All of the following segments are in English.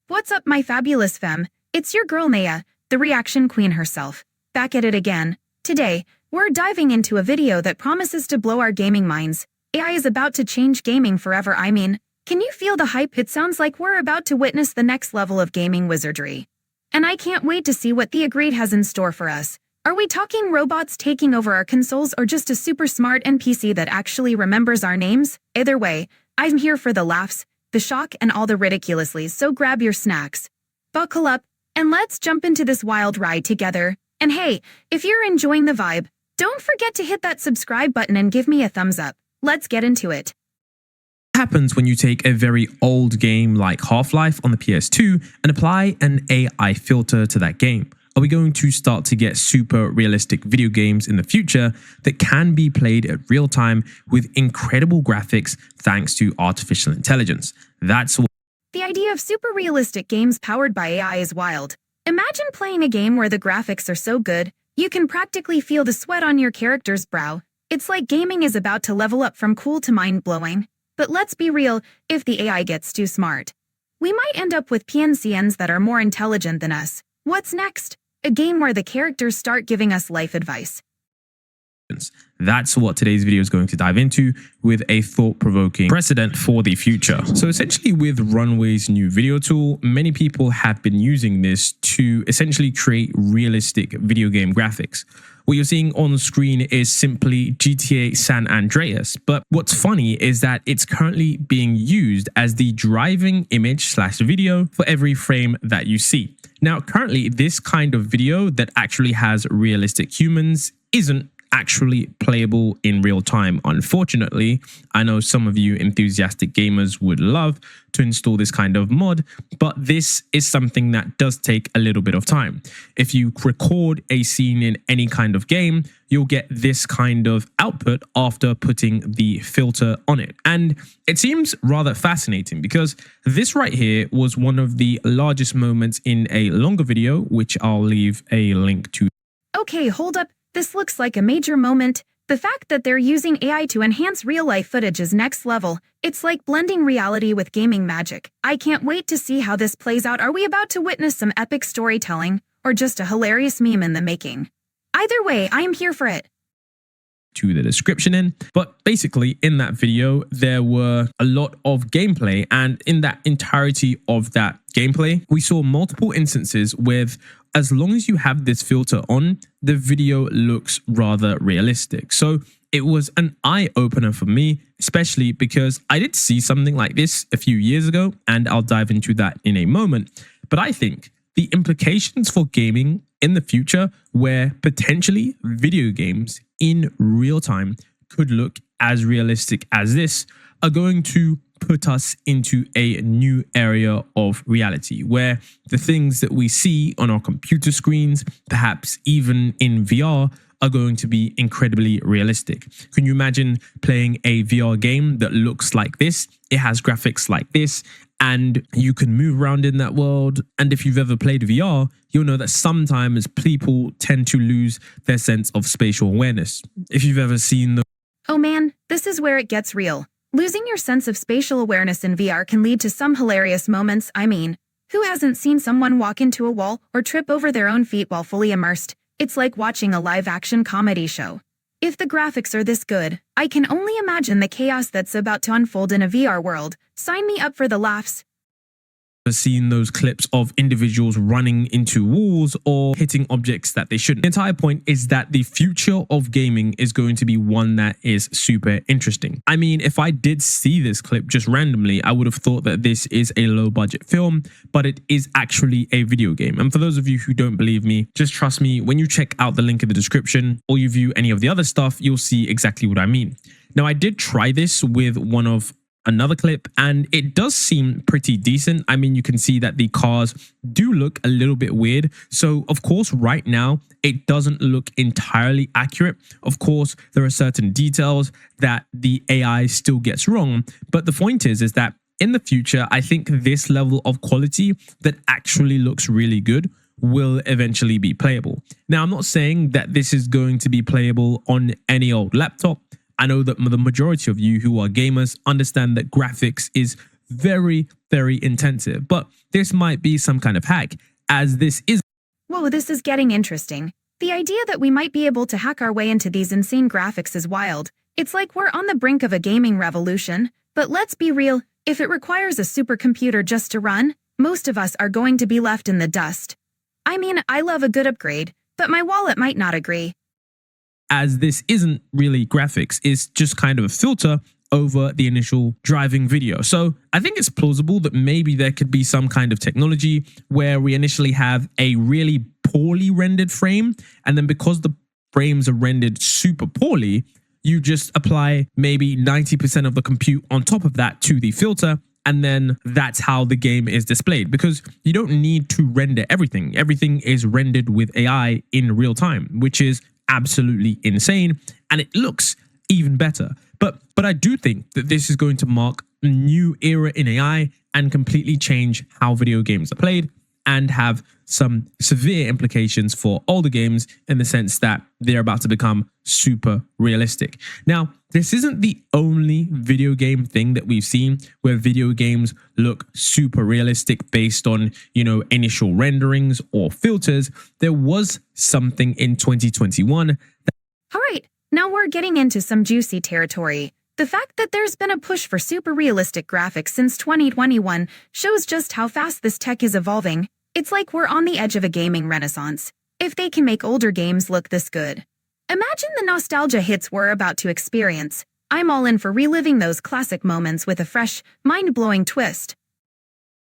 What's up, my fabulous femme? It's your girl Naia, the reaction queen herself, back at it again. Today, we're diving into a video that promises to blow our gaming minds. AI is about to change gaming forever. Can you feel the hype? It sounds like we're about to witness the next level of gaming wizardry. And I can't wait to see what TheAIGRID has in store for us. Are we talking robots taking over our consoles or just a super smart NPC that actually remembers our names? Either way, I'm here for the laughs, the shock, and all the ridiculously, so grab your snacks. Buckle up, and let's jump into this wild ride together. And hey, if you're enjoying the vibe, don't forget to hit that subscribe button and give me a thumbs up. Let's get into it. What happens when you take a very old game like Half-Life on the PS2 and apply an AI filter to that game? Are we going to start to get super realistic video games in the future that can be played at real time with incredible graphics thanks to artificial intelligence? That's what The idea of super realistic games powered by AI is wild. Imagine playing a game where the graphics are so good, you can practically feel the sweat on your character's brow. It's like gaming is about to level up from cool to mind-blowing. But let's be real, if the AI gets too smart, we might end up with PNCNs that are more intelligent than us. What's next? A game where the characters start giving us life advice. That's what today's video is going to dive into, with a thought-provoking precedent for the future. So essentially, with Runway's new video tool, many people have been using this to essentially create realistic video game graphics. What you're seeing on screen is simply GTA San Andreas, but what's funny is that it's currently being used as the driving image/video for every frame that you see. Now, currently, this kind of video that actually has realistic humans isn't actually playable in real time. Unfortunately, I know some of you enthusiastic gamers would love to install this kind of mod, but this is something that does take a little bit of time. If you record a scene in any kind of game, you'll get this kind of output after putting the filter on it. And it seems rather fascinating because this right here was one of the largest moments in a longer video, which I'll leave a link to. Okay, hold up. This looks like a major moment. The fact that they're using AI to enhance real-life footage is next level. It's like blending reality with gaming magic. I can't wait to see how this plays out. Are we about to witness some epic storytelling, or just a hilarious meme in the making? Either way, I am here for it. To the description in, but basically in that video there were a lot of gameplay, and in that entirety of that gameplay we saw multiple instances with, as long as you have this filter on, the video looks rather realistic. So it was an eye-opener for me, especially because I did see something like this a few years ago, and I'll dive into that in a moment. But I think the implications for gaming in the future, where potentially video games in real time could look as realistic as this, are going to put us into a new area of reality where the things that we see on our computer screens, perhaps even in VR, are going to be incredibly realistic. Can you imagine playing a VR game that looks like this? It has graphics like this, and you can move around in that world. And if you've ever played VR, you'll know that sometimes people tend to lose their sense of spatial awareness. If you've ever seen the... Oh man, this is where it gets real. Losing your sense of spatial awareness in VR can lead to some hilarious moments. Who hasn't seen someone walk into a wall or trip over their own feet while fully immersed? It's like watching a live-action comedy show. If the graphics are this good, I can only imagine the chaos that's about to unfold in a VR world. Sign me up for the laughs. Seen those clips of individuals running into walls or hitting objects that they shouldn't. The entire point is that the future of gaming is going to be one that is super interesting. If I did see this clip just randomly, I would have thought that this is a low budget film, but it is actually a video game. And for those of you who don't believe me, just trust me, when you check out the link in the description or you view any of the other stuff, you'll see exactly what I mean. Now, I did try this with another clip, and it does seem pretty decent. You can see that the cars do look a little bit weird. So of course, right now, it doesn't look entirely accurate. Of course, there are certain details that the AI still gets wrong. But the point is that in the future, I think this level of quality that actually looks really good will eventually be playable. Now, I'm not saying that this is going to be playable on any old laptop. I know that the majority of you who are gamers understand that graphics is very, very intensive. But this might be some kind of hack, as this is. Whoa, this is getting interesting. The idea that we might be able to hack our way into these insane graphics is wild. It's like we're on the brink of a gaming revolution. But let's be real, if it requires a supercomputer just to run, most of us are going to be left in the dust. I mean, I love a good upgrade, but my wallet might not agree. As this isn't really graphics, it's just kind of a filter over the initial driving video. So I think it's plausible that maybe there could be some kind of technology where we initially have a really poorly rendered frame, and then because the frames are rendered super poorly, you just apply maybe 90% of the compute on top of that to the filter, and then that's how the game is displayed, because you don't need to render everything. Everything is rendered with AI in real time, which is absolutely insane, and it looks even better. But I do think that this is going to mark a new era in AI and completely change how video games are played, and have some severe implications for older games in the sense that they're about to become super realistic. Now, this isn't the only video game thing that we've seen where video games look super realistic based on, initial renderings or filters. There was something in 2021. All right, now we're getting into some juicy territory. The fact that there's been a push for super realistic graphics since 2021 shows just how fast this tech is evolving. It's like we're on the edge of a gaming renaissance, if they can make older games look this good. Imagine the nostalgia hits we're about to experience. I'm all in for reliving those classic moments with a fresh, mind-blowing twist.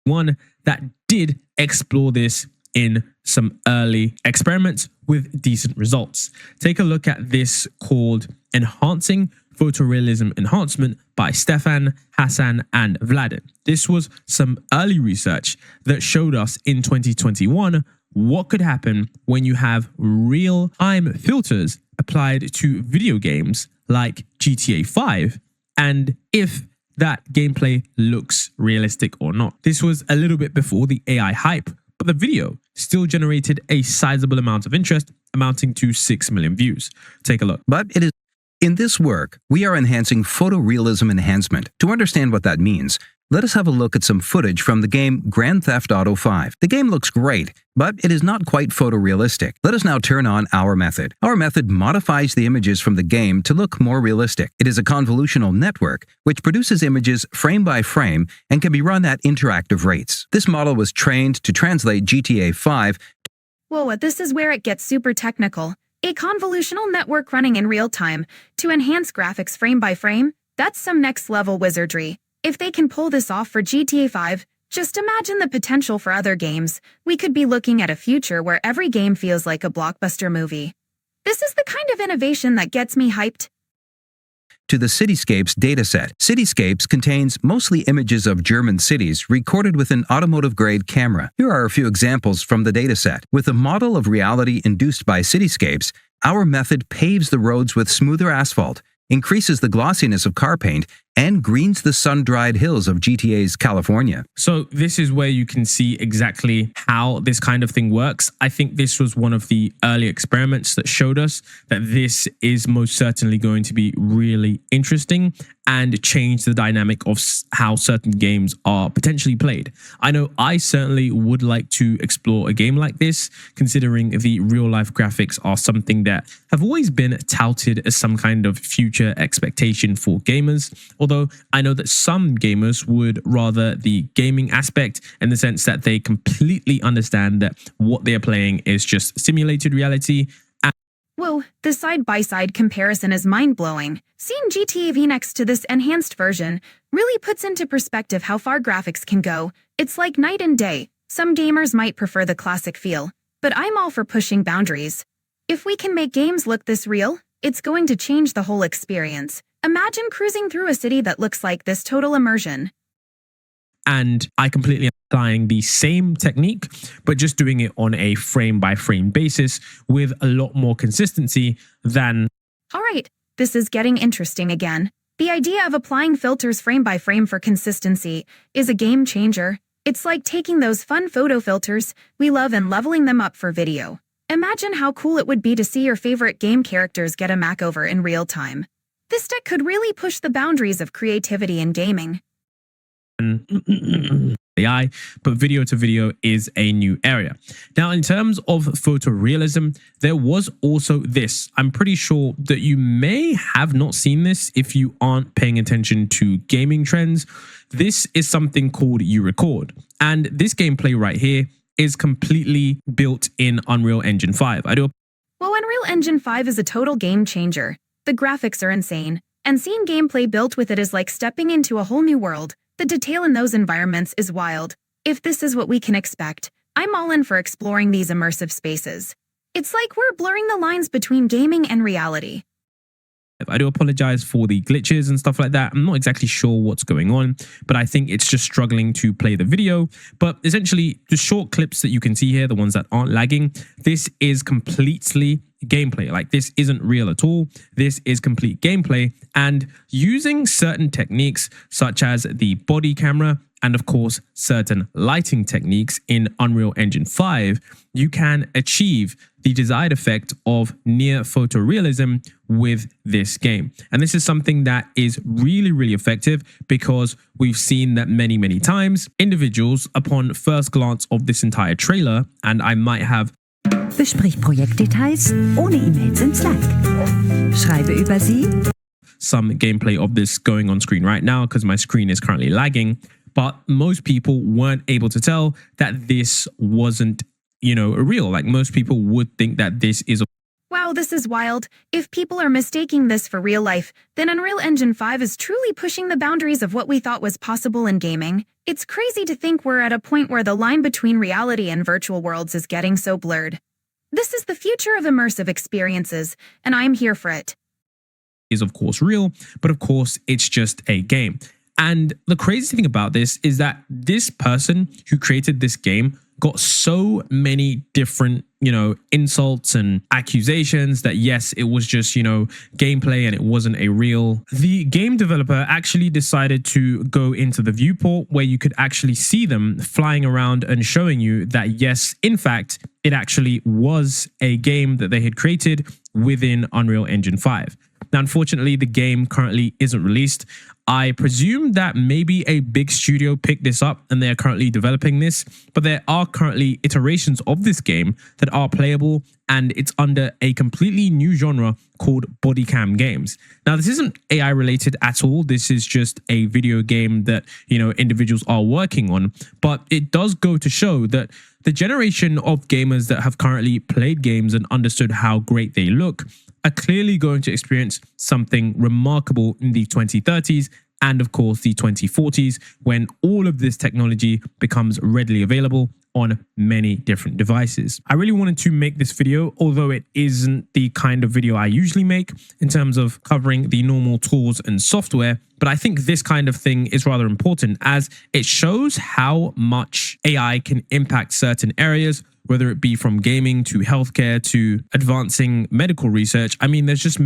One that did explore this in some early experiments with decent results. Take a look at this called Enhancing Photorealism Enhancement by Stefan, Hassan, and Vladen. This was some early research that showed us in 2021 what could happen when you have real-time filters applied to video games like GTA 5, and if that gameplay looks realistic or not. This was a little bit before the AI hype, but the video still generated a sizable amount of interest, amounting to 6 million views. Take a look. But it is in this work, we are enhancing photorealism enhancement. To understand what that means, let us have a look at some footage from the game Grand Theft Auto 5. The game looks great, but it is not quite photorealistic. Let us now turn on our method. Our method modifies the images from the game to look more realistic. It is a convolutional network which produces images frame by frame and can be run at interactive rates. This model was trained to translate GTA 5. Whoa, this is where it gets super technical. A convolutional network running in real time to enhance graphics frame by frame? That's some next level wizardry. If they can pull this off for GTA 5, just imagine the potential for other games. We could be looking at a future where every game feels like a blockbuster movie. This is the kind of innovation that gets me hyped. To the Cityscapes dataset. Cityscapes contains mostly images of German cities recorded with an automotive-grade camera. Here are a few examples from the dataset. With a model of reality induced by Cityscapes, our method paves the roads with smoother asphalt, increases the glossiness of car paint, and greens the sun-dried hills of GTA's California. So this is where you can see exactly how this kind of thing works. I think this was one of the early experiments that showed us that this is most certainly going to be really interesting and change the dynamic of how certain games are potentially played. I know I certainly would like to explore a game like this, considering the real-life graphics are something that have always been touted as some kind of future expectation for gamers. Although I know that some gamers would rather the gaming aspect, in the sense that they completely understand that what they're playing is just simulated reality. Whoa, the side-by-side comparison is mind-blowing. Seeing GTA V next to this enhanced version really puts into perspective how far graphics can go. It's like night and day. Some gamers might prefer the classic feel, but I'm all for pushing boundaries. If we can make games look this real, it's going to change the whole experience. Imagine cruising through a city that looks like this, total immersion. And I completely applying the same technique, but just doing it on a frame-by-frame basis with a lot more consistency than... All right, this is getting interesting again. The idea of applying filters frame by frame for consistency is a game changer. It's like taking those fun photo filters we love and leveling them up for video. Imagine how cool it would be to see your favorite game characters get a makeover in real time. This tech could really push the boundaries of creativity in gaming. AI, but video to video is a new area. Now, in terms of photorealism, there was also this. I'm pretty sure that you may have not seen this if you aren't paying attention to gaming trends. This is something called You Record. And this gameplay right here is completely built in Unreal Engine 5. Well, Unreal Engine 5 is a total game changer. The graphics are insane, and seeing gameplay built with it is like stepping into a whole new world. The detail in those environments is wild. If this is what we can expect, I'm all in for exploring these immersive spaces. It's like we're blurring the lines between gaming and reality. I do apologize for the glitches and stuff like that. I'm not exactly sure what's going on, but I think it's just struggling to play the video. But essentially, the short clips that you can see here, the ones that aren't lagging, this is completely gameplay. Like, this isn't real at all. This is complete gameplay, and using certain techniques such as the body camera and of course certain lighting techniques in Unreal Engine 5, you can achieve the desired effect of near photorealism with this game. And this is something that is really effective, because we've seen that many times individuals, upon first glance of this entire trailer, and I might have Besprich Projektdetails ohne E-Mails in Slack. Schreibe über sie. Some gameplay of this going on screen right now because my screen is currently lagging, but most people weren't able to tell that this wasn't, real. Like, most people would think that this is a Wow, this is wild. If people are mistaking this for real life, then Unreal Engine 5 is truly pushing the boundaries of what we thought was possible in gaming. It's crazy to think we're at a point where the line between reality and virtual worlds is getting so blurred. This is the future of immersive experiences, and I'm here for it. Is of course real, but of course it's just a game. And the crazy thing about this is that this person who created this game got so many different, insults and accusations that yes, it was just, gameplay and it wasn't a real. The game developer actually decided to go into the viewport where you could actually see them flying around and showing you that yes, in fact, it actually was a game that they had created within Unreal Engine 5. Now, unfortunately, the game currently isn't released. I presume that maybe a big studio picked this up and they're currently developing this, but there are currently iterations of this game that are playable, and it's under a completely new genre called body cam games. Now, this isn't AI related at all. This is just a video game that, individuals are working on, but it does go to show that the generation of gamers that have currently played games and understood how great they look are clearly going to experience something remarkable in the 2030s and of course the 2040s, when all of this technology becomes readily available on many different devices. I really wanted to make this video, although it isn't the kind of video I usually make in terms of covering the normal tools and software, but I think this kind of thing is rather important as it shows how much AI can impact certain areas, whether it be from gaming to healthcare to advancing medical research. I mean, there's just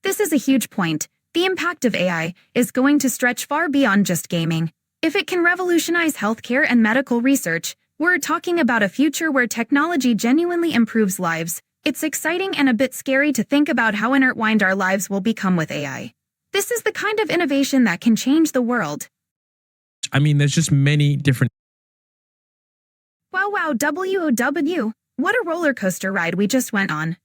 This is a huge point. The impact of AI is going to stretch far beyond just gaming. If it can revolutionize healthcare and medical research, we're talking about a future where technology genuinely improves lives. It's exciting and a bit scary to think about how intertwined our lives will become with AI. This is the kind of innovation that can change the world. I mean, there's just many different. Wow, WOW. What a roller coaster ride we just went on.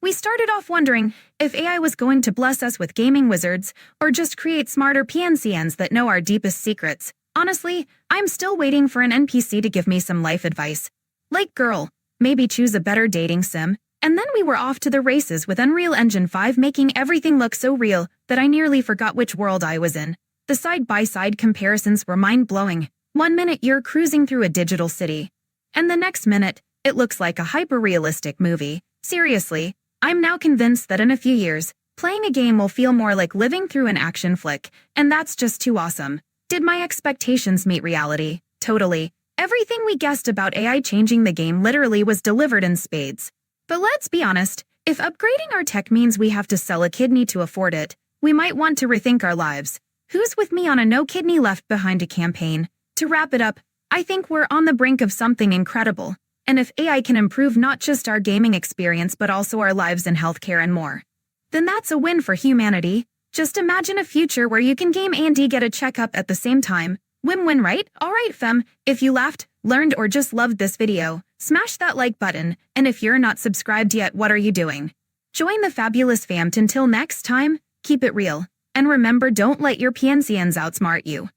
We started off wondering if AI was going to bless us with gaming wizards or just create smarter PNCNs that know our deepest secrets. Honestly, I'm still waiting for an NPC to give me some life advice. Like, girl, maybe choose a better dating sim. And then we were off to the races with Unreal Engine 5 making everything look so real that I nearly forgot which world I was in. The side-by-side comparisons were mind-blowing. 1 minute you're cruising through a digital city, and the next minute, it looks like a hyper-realistic movie. Seriously, I'm now convinced that in a few years, playing a game will feel more like living through an action flick, and that's just too awesome. Did my expectations meet reality? Totally. Everything we guessed about AI changing the game literally was delivered in spades. But let's be honest, if upgrading our tech means we have to sell a kidney to afford it, we might want to rethink our lives. Who's with me on a No Kidney Left Behind a campaign? To wrap it up, I think we're on the brink of something incredible. And if AI can improve not just our gaming experience but also our lives in healthcare and more, then that's a win for humanity. Just imagine a future where you can game and get a checkup at the same time. Win-win, right? Alright fam, if you laughed, learned or just loved this video, smash that like button, and if you're not subscribed yet, what are you doing? Join the fabulous fam. Until next time, keep it real. And remember, don't let your PNCNs outsmart you.